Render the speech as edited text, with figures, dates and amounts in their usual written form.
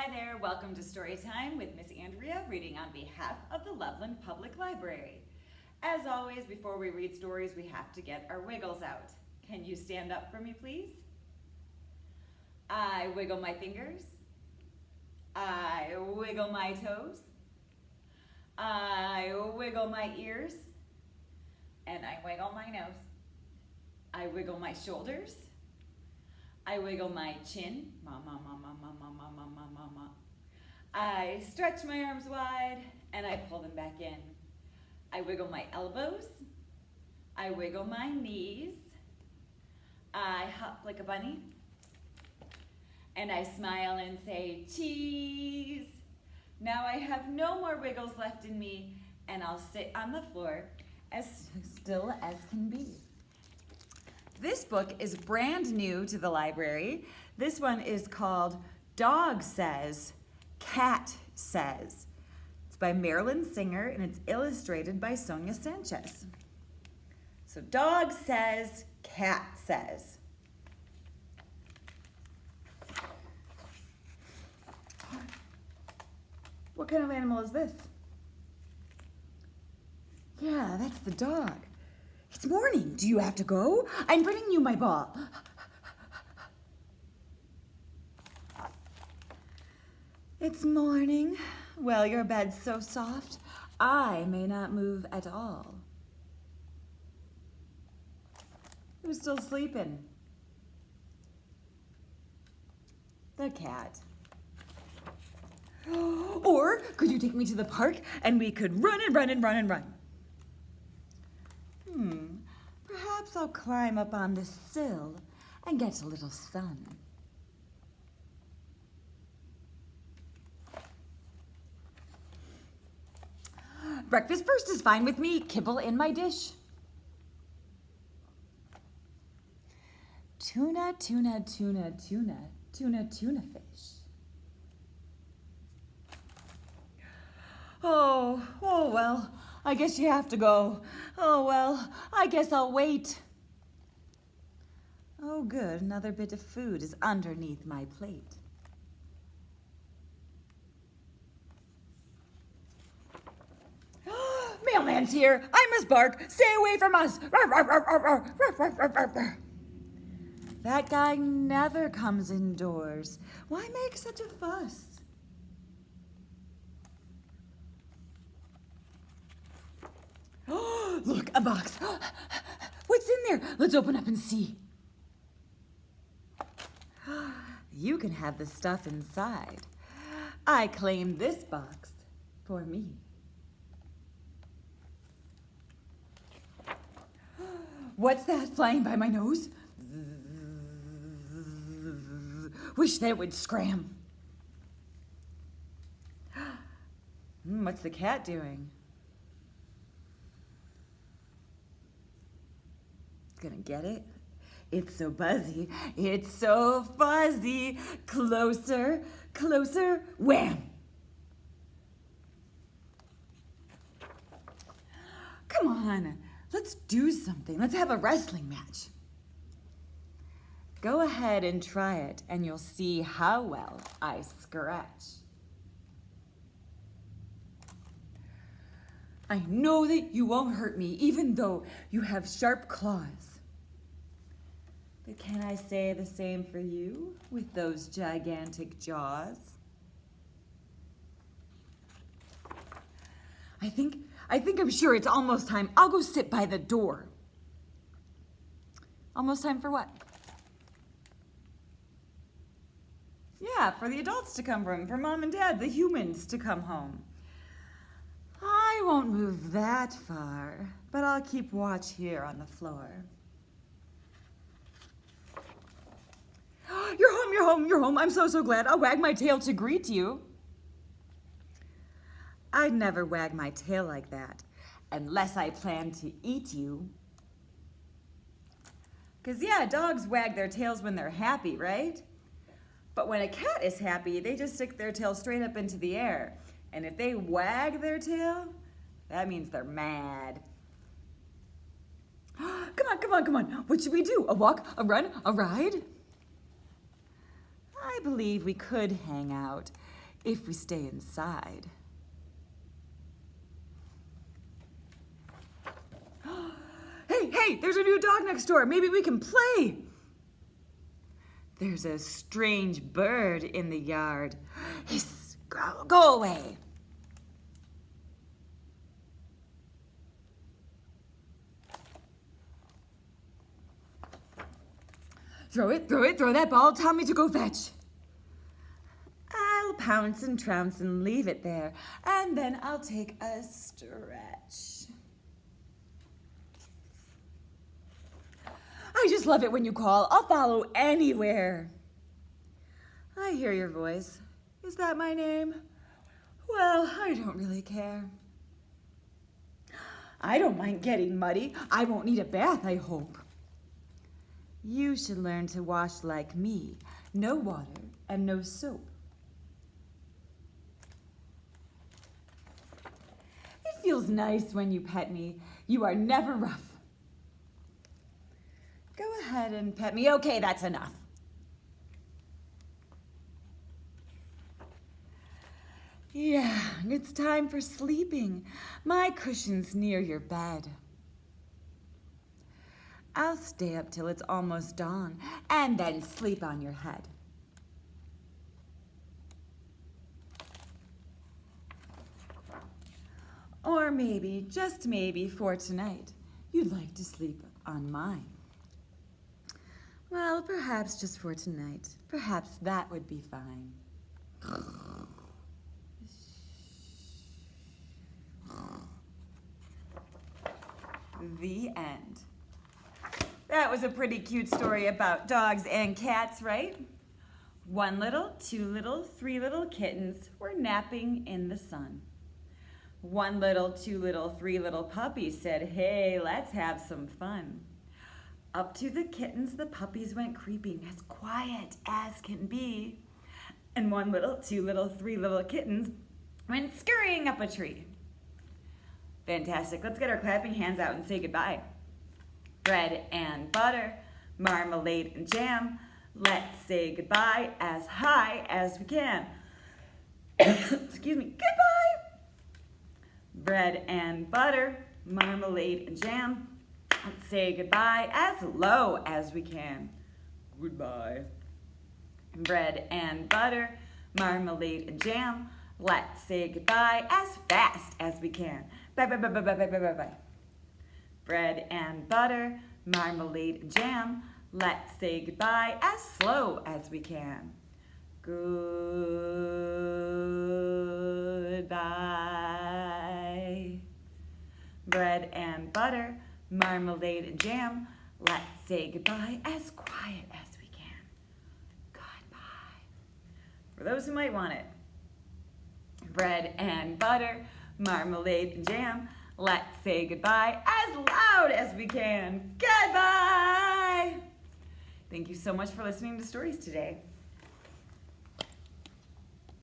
Hi there, welcome to Storytime with Miss Andrea, reading on behalf of the Loveland Public Library. As always, before we read stories, we have to get our wiggles out. Can you stand up for me, please? I wiggle my fingers. I wiggle my toes. I wiggle my ears. And I wiggle my nose. I wiggle my shoulders. I wiggle my chin. Mama, mama, mama, mama, mama, mama. I stretch my arms wide and I pull them back in. I wiggle my elbows. I wiggle my knees. I hop like a bunny. And I smile and say, cheese. Now I have no more wiggles left in me, and I'll sit on the floor as still as can be. This book is brand new to the library. This one is called Dog Says, Cat Says. It's by Marilyn Singer, and it's illustrated by Sonia Sánchez. So Dog Says, Cat Says. What kind of animal is this? Yeah, that's the dog. It's morning. Do you have to go? I'm bringing you my ball. It's morning. Well, your bed's so soft, I may not move at all. Who's still sleeping? The cat. Or could you take me to the park and we could run and run and run and run? Perhaps I'll climb up on the sill and get a little sun. Breakfast first is fine with me. Kibble in my dish. Tuna, tuna, tuna, tuna, tuna, tuna fish. Oh, well, I guess you have to go. Oh, well, I guess I'll wait. Oh, good, another bit of food is underneath my plate. Mailman's here. I must bark. Stay away from us. That guy never comes indoors. Why make such a fuss? Look, a box. What's in there? Let's open up and see. You can have the stuff inside. I claim this box for me. What's that flying by my nose? Wish that would scram. What's the cat doing? Gonna get it? It's so buzzy, it's so fuzzy. Closer, closer, wham! Come on, let's do something. Let's have a wrestling match. Go ahead and try it, and you'll see how well I scratch. I know that you won't hurt me, even though you have sharp claws. But can I say the same for you with those gigantic jaws? I'm sure it's almost time. I'll go sit by the door. Almost time for what? Yeah, for the adults to come home, for Mom and Dad, the humans to come home. I won't move that far, but I'll keep watch here on the floor. You're home, you're home, you're home. I'm so glad. I'll wag my tail to greet you. I'd never wag my tail like that unless I plan to eat you. 'Cause yeah, dogs wag their tails when they're happy, right? But when a cat is happy, they just stick their tail straight up into the air. And if they wag their tail, that means they're mad. Come on. What should we do? A walk, a run, a ride? I believe we could hang out. if we stay inside. Hey, there's a new dog next door. Maybe we can play. There's a strange bird in the yard. Hiss, go away. Throw that ball. Tell me to go fetch. I'll pounce and trounce and leave it there, and then I'll take a stretch. I just love it when you call. I'll follow anywhere. I hear your voice. Is that my name? Well, I don't really care. I don't mind getting muddy. I won't need a bath, I hope. You should learn to wash like me. No water and no soap. It feels nice when you pet me. You are never rough. Go ahead and pet me. Okay, that's enough. Yeah, it's time for sleeping. My cushion's near your bed. I'll stay up till it's almost dawn and then sleep on your head. Or maybe, just maybe, for tonight, you'd like to sleep on mine. Well, perhaps just for tonight. Perhaps that would be fine. The end. That was a pretty cute story about dogs and cats, right? 1 little, 2 little, 3 little kittens were napping in the sun. 1 little, 2 little, 3 little puppies said, hey, let's have some fun. Up to the kittens, the puppies went creeping, as quiet as can be. And 1 little, 2 little, 3 little kittens went scurrying up a tree. Fantastic. Let's get our clapping hands out and say goodbye. Bread and butter, marmalade and jam. Let's say goodbye as high as we can. Excuse me. Goodbye. Bread and butter, marmalade and jam. Let's say goodbye as low as we can. Goodbye. Bread and butter, marmalade and jam. Let's say goodbye as fast as we can. Bye, bye, bye, bye, bye, bye, bye, bye, bye. Bread and butter, marmalade and jam. Let's say goodbye as slow as we can. Goodbye. Bread and butter, marmalade and jam. Let's say goodbye as quiet as we can. Goodbye. For those who might want it. Bread and butter, marmalade and jam. Let's say goodbye as loud as we can. Goodbye! Thank you so much for listening to stories today.